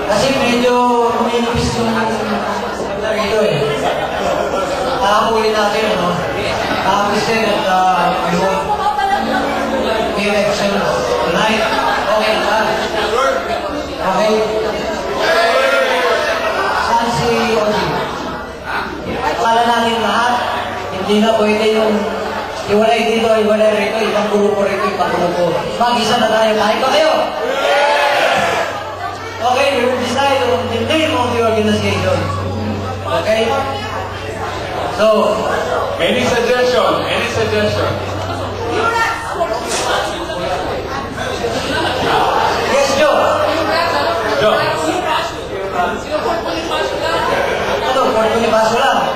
Kasi medyo minipis yung ito eh. Nakapuli natin, no? Tapos din at yung election tonight. Okay ba? Okay. Saan si Oji? Akala natin lahat, hindi na pwede yung iwalay dito, iwalay rito, ibang grupo rito, ibang grupo. Mag-isa na tayo. Kahit ba kayo? Okay, we will decide on the name of the organization. Okay? So, any suggestion? Any suggestion? Yes, Joe. Joe. Ano, Port Bonifacio lang.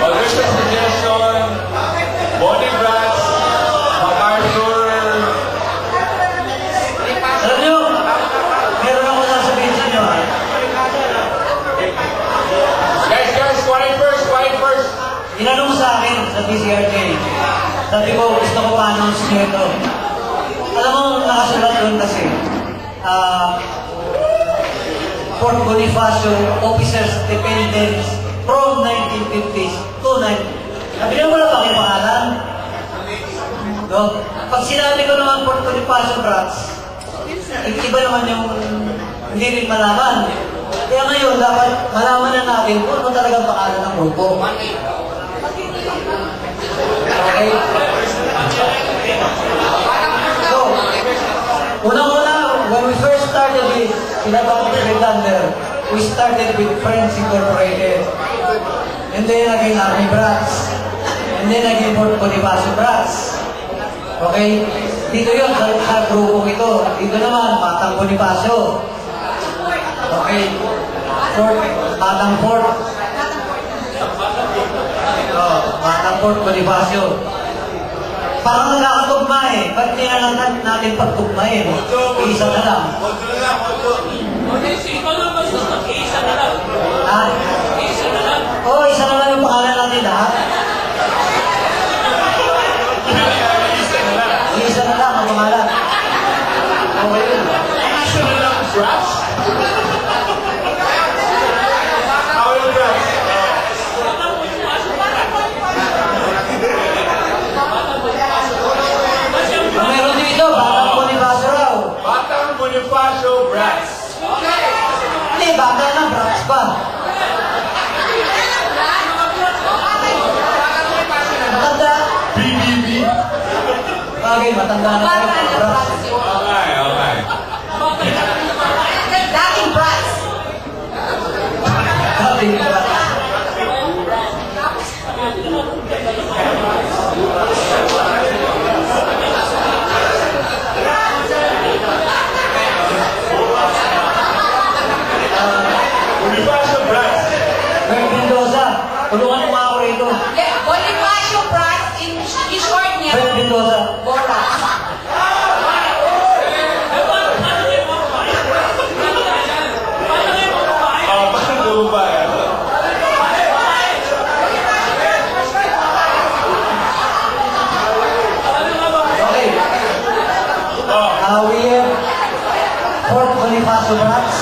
Well, there's a suggestion. Bonnie Brats, MacArthur. Alam nyo, meron ako sasabihin sa inyo. Guys, quiet first. Inanong mo sa akin sa PCRJ. Sabi ko, gusto ko pa-announce nyo ito. Alam mo, nakasulat doon kasi, Port Bonifacio Officers Dependents from 1950s to 19... Sabi na wala pa kayo pangalan? No? Pag sinabi ko naman Port Bonifacio Brats, iba naman yung hindi rin malaman. Kaya ngayon, dapat malaman na natin kung ano talagang pangalan ng grupo. Okay? So, unang-una, when we first started with Pinababit Redlander, we started with Friends Incorporated. And then again, Army Brats. And then again, Port Bonifacio Brats. Okay? Dito yun, sa grupong ito. Dito naman, Batang Bonifacio. Okay? Batang Port. Batang Port Bonifacio. Parang nagkakatugma eh. Ba't nilalantan natin pagtugmain? Isa na lang. Isa na lang. Ha? Isa na lang. Oo, isa na lang yung pangalan natin lahat. Isa na lang ang pangalan. Okay yun. Isa na lang, Brats? How yung Brats? Meron dito, Batang Bonifacio raw. Batang Bonifacio Brats. Hindi, bata na, Brats pa. Matanda. BBB. Bagay, matanda na tayo. Brats. Okay. Dating Brats. Dating Brats. Bonifacio Brats. May Mendoza. Tulungan mo ako rito. Bonifacio Brats, in short niya. May Mendoza. Boras. Paano ba yan? Okay. We have Port Bonifacio Brats.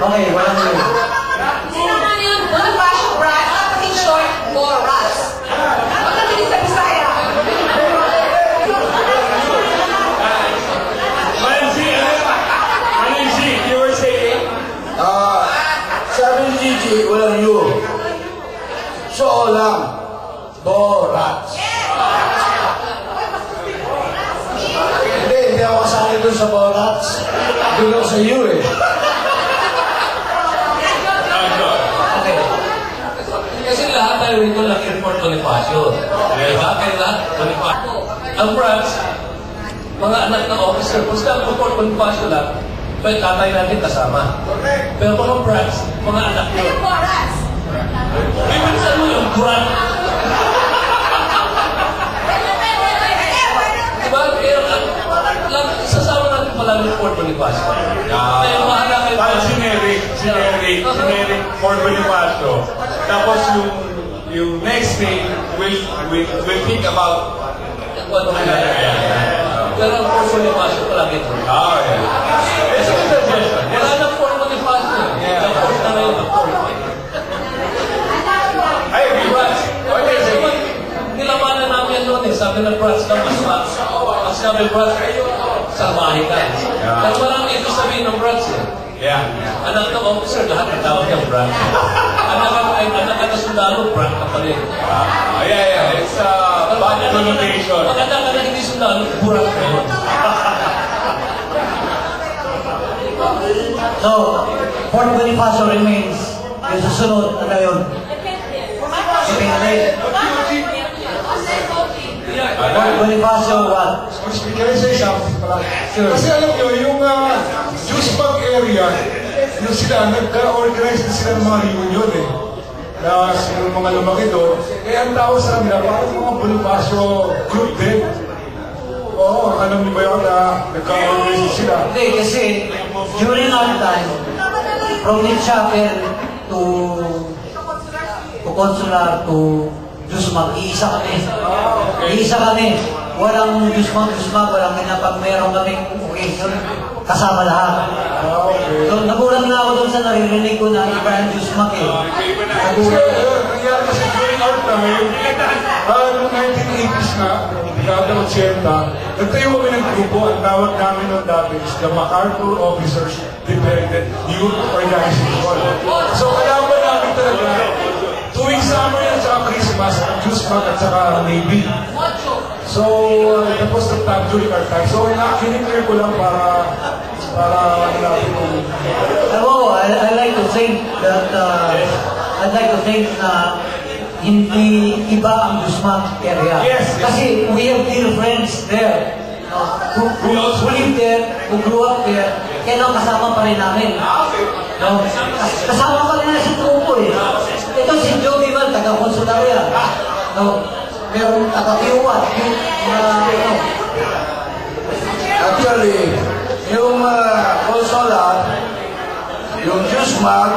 Okay, walang yun. Sino na yun? Bonifacio Brats, tapos in short, Boras. Magkakili sa Bisaya. Manang G, you were saying? Sabi ni Gigi, walang you. So lang. Borats. Hindi ako kasali doon sa Borats. Doon ako sa you eh. Okay. Kasi lahat tayo rito lang import Bonifacio. Diba? Kaya lahat Bonifacio. Ang Brats, mga anak ng officer, kung sila ang Port Bonifacio lang, may tatay natin kasama. Pero mga Brats, mga anak nyo. Ayun, Boras. May minsan mo yung Brat. Diba? Kaya sasama natin pala ng Port Bonifacio. Kaya mahalaga yung Fort Bonifacio. Tapos yung next thing, we'll think about another. Pero ang Fort Bonifacio palagi ito. Oh, yeah. It's a good suggestion. Wala na Fort Bonifacio. Yeah. Ang Fort na ngayon, ang Fort. I agree. Okay, so, Nilabanan namin yan noon eh. Sabi ng Brats ka, mas sabi Brats, salbahe ka. Kasi walang ito sabihin ng Brats eh. yeah. Anak ng officer, lahat ng tawag yung Brats. Anak ng sundalo, Brats ka pa rin. Yeah. It's bad connotation. Maganda ka na hindi sundalo, burat ka yun. So, Fort Bonifacio remains yung susunod na ngayon. Depende. Fort Bonifacio, what? Can I say something pala? Sure. Kasi alam nyo, yung Juice Bank area, yung sila, nagka-organize na sila ng mga reunion eh. Na sila mga lumaki doon. Eh, ang tao sa kanila, parang mga Bonifacio group din. Oo, alam niyo ba yun na nagka-organize sila? Hindi, kasi during our time, from the chapel to consular to Dusmag, iisa kami. Iisa kami. Walang Dusmag, walang pag meron kaming occasion, kasama lahat. So, nagulat na ako doon sa naririnig ko na iba ang Dusmag eh. Nagulat. Nangyari kasi during our time, noong 1980s na, dekada 80, nagtayo kami ng grupo. Ang tawag namin noong dati is the MacArthur Officers Dependent Youth Organization. So, kalaban namin talaga, tuwing summer yan sa Christmas, ang Juice Bank at saka Navy. So, tapos nagtag during our time. So, kiniklear ko lang para natin kung... I like to think that na hindi iba ang Dusmag area. Yes. Kasi we have dear friends there. Who live there, who grew up there, kaya nang kasama pa rin namin. No? Kasama pa rin na sa trupo eh. Ito si Joey Mal, taga-konsularya. No? Meron taga-kiwat. Actually, yung consular, yung Juice Bank,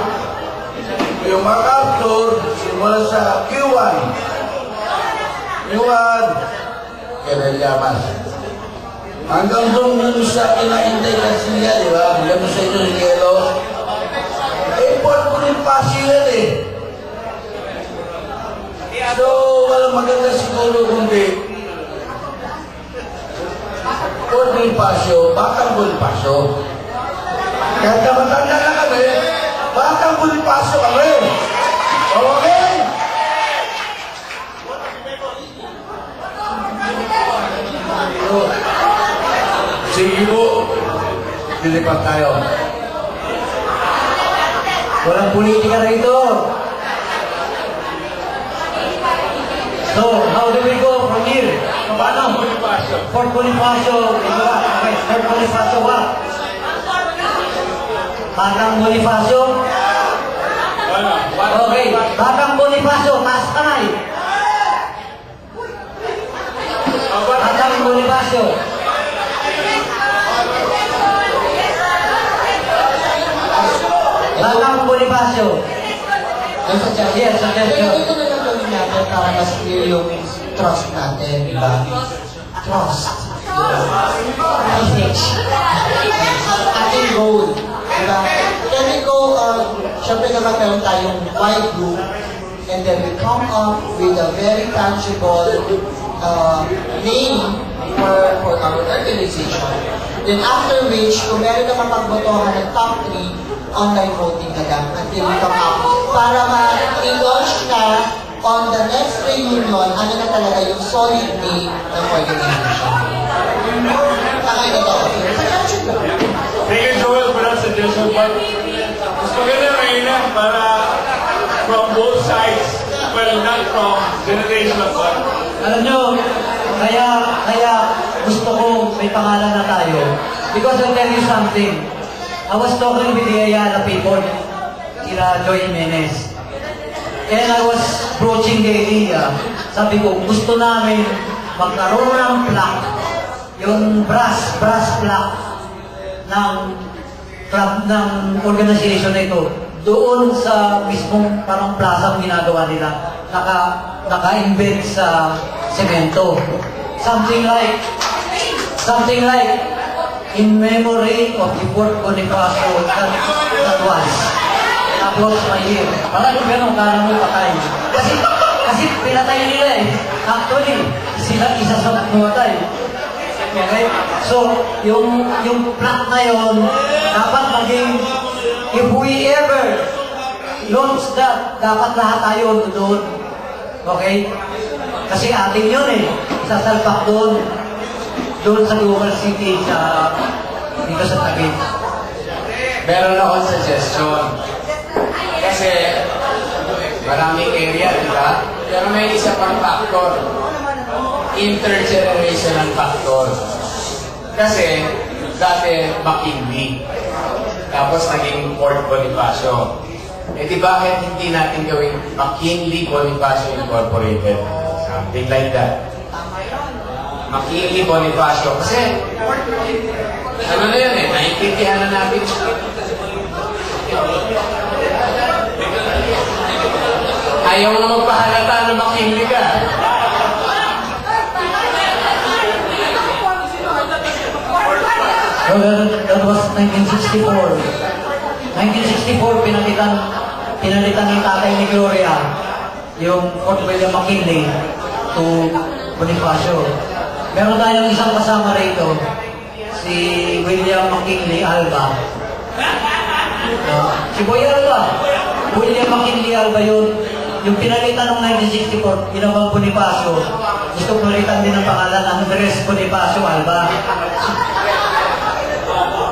yung MacArthur, simula sa Q1. Q1, Kerellamas. Hanggang doon sa kinaintay kasi niya, di ba? Alam mo sa inyo yung yelo. Fort Bonifacio yan eh. So, walang maganda siguro kundi Fort Bonifacio, Batang Bonifacio. Kahit na matanda na kami, Batang Bonifacio kami. Okay? So, sige po, dilipat tayo. Walang politika rito. So, how do we go from here? Paano? Fort Bonifacio. Okay, Fort Bonifacio what? Batang Bonifacio? Okay, Batang Bonifacio, taas kamay. Batang Bonifacio. Batang Bonifacio. Yes, suggestion. Ito na lang gawin natin para mas clear yung trust natin, di ba? Trust. Ating goal, di ba? Can we go, syempre naman meron tayong wide group, and then we come up with a very tangible name for our organization. Then after which, kung meron naman magbotohan ng top 3, online voting na lang until we come up para ma-launch na on the next reunion, ano na talaga yung solid name ng organization. Takay na to. Thank you, Joel, for that suggestion. But mas maganda ngayon na para from both sides, well, not from generation of one. Alam nyo, kaya gusto ko may pangalan na tayo. Because I'll tell you something. I was talking with the Ayala people, kila Joy Jimenez. And I was broaching the idea. Sabi ko, gusto namin magkaroon ng plaque, yung brass plaque ng club, ng organization na ito, doon sa mismong parang plaza ginagawa nila, naka-embed sa semento. Something like in memory of the fourth Bonifacio that was. Tapos may parang ganun, kala mo patay. Kasi pinatay nila eh. Actually, sila isa sa namatay. Okay? So, yung plot na yon dapat maging, if we ever launch that, dapat lahat tayo doon. Okay? Kasi atin yun eh. Sasalpak doon sa Global City, dito sa Taguig. Meron akong suggestion. Kasi maraming area, di ba? Pero may isa pang factor. Intergenerational factor. Kasi dati McKinley. Tapos naging Fort Bonifacio. Eh di bakit hindi natin gawing McKinley Bonifacio Incorporated? Something like that. McKinley Bonifacio. Kasi ano na yun eh, naiintindihan na natin. Ayaw mo magpahalata na McKinley ka. So that was 1964. 1964, pinalitan ng tatay ni Gloria yung Fort William McKinley to Bonifacio. Meron tayong isang kasama rito, si William McKinley Alba. Si Boy Alba. William McKinley Alba yun. Yung pinalitan ng 1964, ginawang Bonifacio. Gusto palitan din ang pangalan, Andres Bonifacio Alba.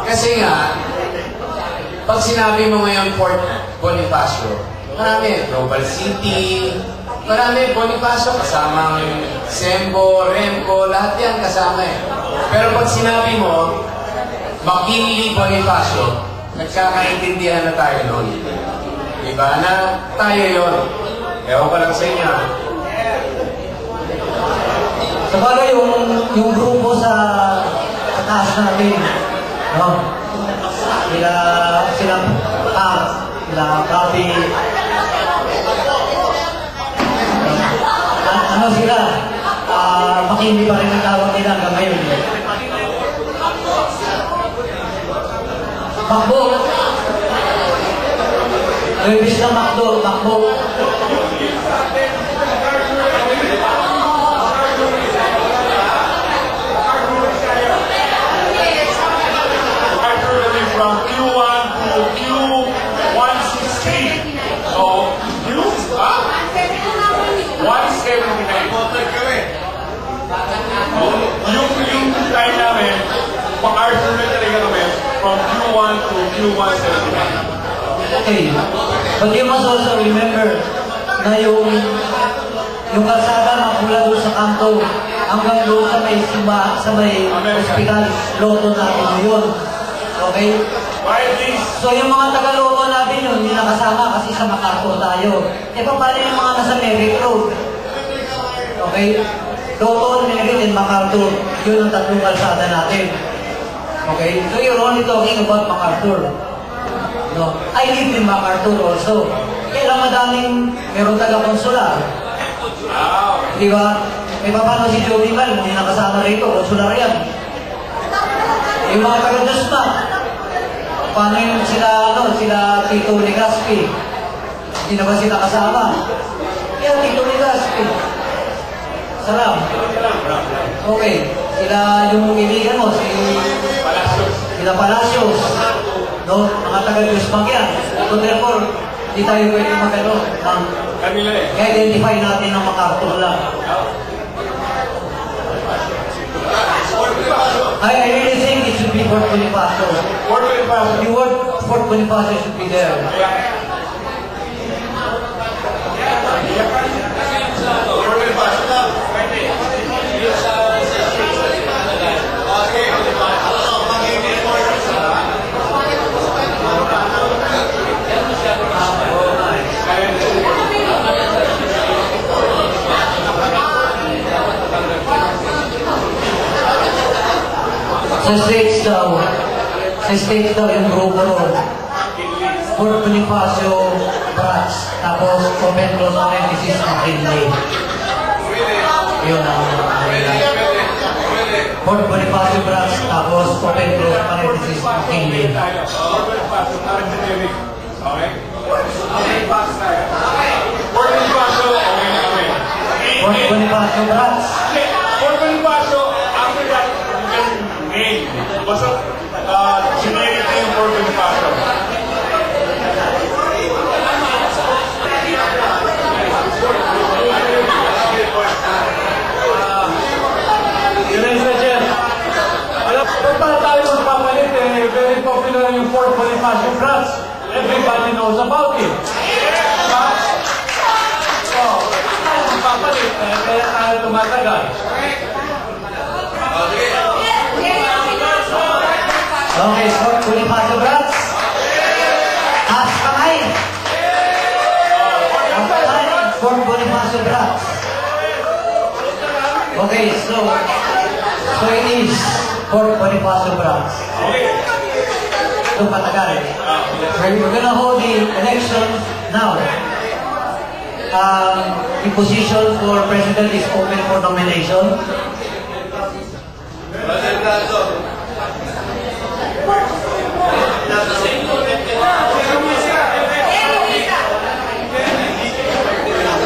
Kasi nga, pag sinabi mo ngayon Fort Bonifacio, marami, Global City, marami, Bonifacio, kasamang Sembo, Remco, lahat yan kasama eh. Pero pag sinabi mo, McKinley Bonifacio, nagkakaintindihan na tayo noon. Diba na tayo yun? Ewan ko lang sa inyo. Sabagay yung grupo sa taas natin, no? Sila Bobby, ano sila? McKinley pa rin ang tawag nila hanggang ngayon. Makbo. Ibig na Makbo. From Q1 to Q160. So, yung time namin, pang-Arthur na talaga kami from Q1 to Q179. Okay. But you must also remember na yung kalsada na mula doon sa kanto hanggang doon sa may hospital, loto natin yun. Okay? So yung mga taga-loto natin yun, hindi nakasama kasi sa MacArthur tayo. E paano yung mga nasa Merrick Road? Okay? Loto, Merrick, and MacArthur. Yun ang tatlong kalsada natin. Okay? So you're only talking about MacArthur. No? I live in MacArthur also. Kaya madaming meron taga-consular. Di ba? May paano si Joey Mal, hindi nakasama rito, consular yan. Yung mga taga-Dusma, paano yung sila Tito Legaspi? Hindi na ba sila kasama? Kaya Tito Legaspi. Salam. Okay. Sila yung iligan mo, sila Palacios. No? Mga taga-Dusma yan. So therefore, hindi tayo pwede magano ng i-identify natin ng MacArthur lang. I really think it should be Fort Bonifacio. Fort Bonifacio. The word Fort Bonifacio should be there. Fort Bonifacio. Sa states daw yung grupo ron. Fort Bonifacio Branch, tapos open close parenthesis McKinley. Yun ang Fort Bonifacio Branch, tapos open close parenthesis McKinley. Okay? Fort Bonifacio, okay na kami. Fort Bonifacio Branch. Fort Bonifacio, after that, you can name. Basta, generic na yung Fort Bonifacio. Para tayo magpapalit, very popular yung Fort Bonifacio Branch. Everybody knows about it. Magpapalit, kaya tayo tumatagal. Okay, Fort Bonifacio Branch. Taas kamay. Fort Bonifacio Branch. Okay, so it is Fort Bonifacio Branch. So patagal. We're gonna hold the election now. The position for president is open for nomination.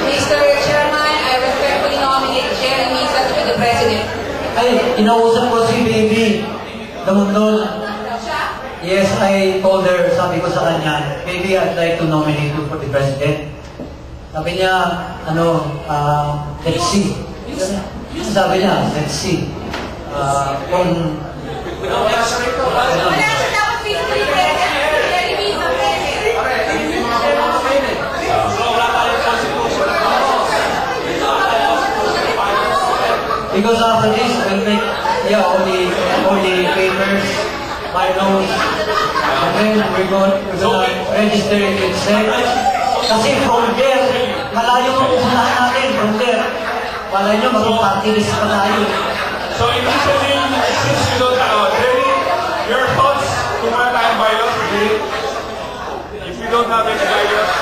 Mr. Chairman, I respectfully nominate Jerry Misa to be the president. Ay, inausap ko si Baby Damundon. Yes, I told her, sabi ko sa kanya, Baby, I'd like to nominate you for the president. Sabi niya, let's see. Sabi niya, let's see. Kung... Wala siya dapat physically present. Jerry Misa present. Because after this, we'll make, all the papers, my notes, and then we're gonna register it with SEC. Kasi from there, malayo ang unahan natin, from there. Malay nyo, mag-party list pa tayo. So initially, since you don't have Jerry, your thoughts kung wala tayong bylaws, Jerry? If you don't have any bylaws,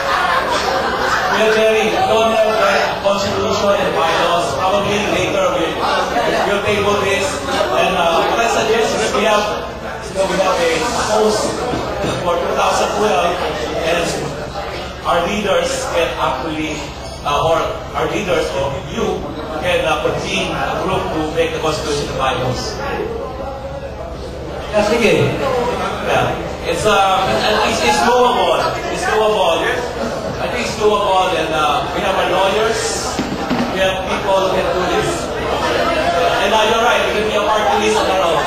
Well, Jerry, don't have the constitution and bylaws. Probably later we'll table this. And what I suggest is we have a host for 2012, and our leaders can actually, or our leaders or you can convene a group to make the constitution and bylaws. Sige. Yeah, it's at least it's doable. It's doable. I think it's doable, and we have our lawyers, we have people who can do this. And you're right, it can be a party list on our own.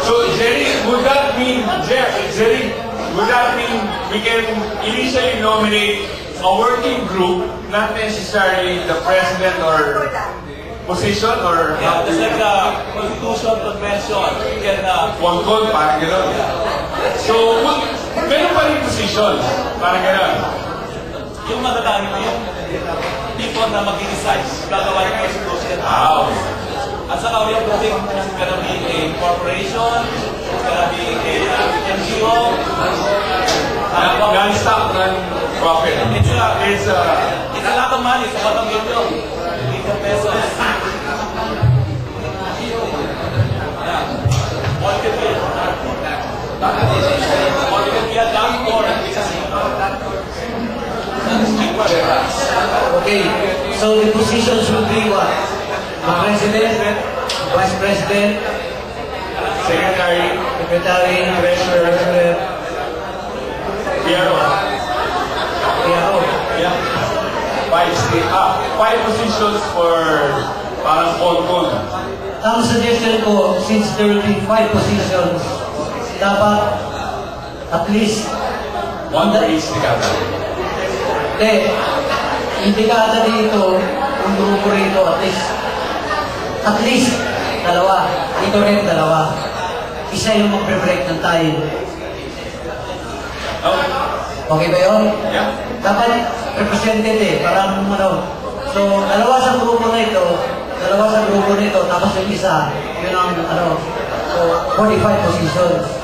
so Jerry, would that mean we can initially nominate a working group, not necessarily the president or position or Yeah, just like the Constitution Convention, you can Wangkol, parang gano'n. So, meron pa rin position, parang gano'n. yung magagamit yung people na mag-decide gagawa ng Constitution. Wow. At saka we have to think it's gonna be a corporation, it's gonna be a NGO, Non-stop, non-profit. it's a lot of money, it's about $1 million. $1 million pesos. Yeah. All can be a doctor. Okay, so the positions will be what? The president, vice president, Secretary, treasurer, PRO. Yeah. Five positions for parang Wangkol. Ang suggestion ko, since there will be 5 positions, dapat at least One for each dekada. hindi ka ata dito, yung grupo rito, at least, dalawa. Dito rin, dalawa. Isa yung magre-break ng tayo. Okay ba yun? Yeah. Dapat represented parang So, dalawa sa grupo nito, tapos yung isa, yun ang so, 45 positions.